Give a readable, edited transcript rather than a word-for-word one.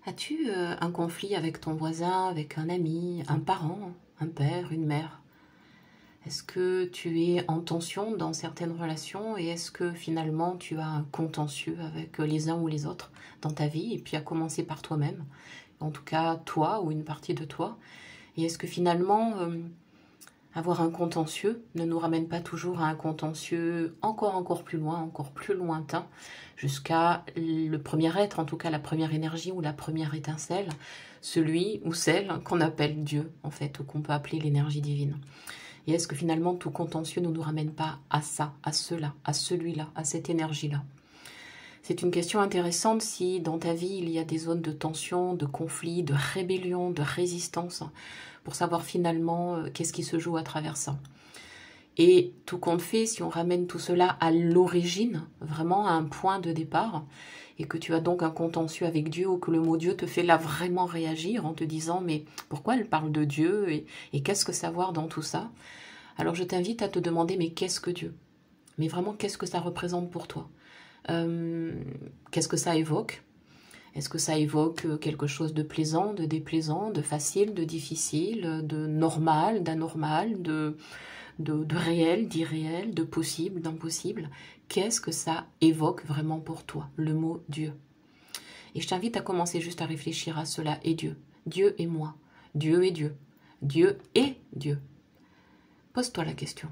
As-tu un conflit avec ton voisin, avec un ami, un parent, un père, une mère? Est-ce que tu es en tension dans certaines relations et est-ce que finalement tu as un contentieux avec les uns ou les autres dans ta vie et puis à commencer par toi-même, en tout cas toi ou une partie de toi? Et est-ce que finalement avoir un contentieux ne nous ramène pas toujours à un contentieux encore plus loin, encore plus lointain, jusqu'à le premier être, en tout cas la première énergie ou la première étincelle, celui ou celle qu'on appelle Dieu, en fait, ou qu'on peut appeler l'énergie divine. Et est-ce que finalement tout contentieux ne nous ramène pas à ça, à cela, à celui-là, à cette énergie-là? C'est une question intéressante si dans ta vie il y a des zones de tension, de conflit, de rébellion, de résistance, pour savoir finalement qu'est-ce qui se joue à travers ça. Et tout compte fait, si on ramène tout cela à l'origine, vraiment à un point de départ, et que tu as donc un contentieux avec Dieu, ou que le mot Dieu te fait là vraiment réagir en te disant mais pourquoi elle parle de Dieu et qu'est-ce que savoir dans tout ça? Alors je t'invite à te demander mais qu'est-ce que Dieu? Mais vraiment qu'est-ce que ça représente pour toi? Qu'est-ce que ça évoque? Est-ce que ça évoque quelque chose de plaisant, de déplaisant, de facile, de difficile, de normal, d'anormal, de réel, d'irréel, de possible, d'impossible? Qu'est-ce que ça évoque vraiment pour toi, le mot Dieu? Et je t'invite à commencer juste à réfléchir à cela et Dieu. Dieu et moi. Dieu et Dieu. Dieu et Dieu. Pose-toi la question.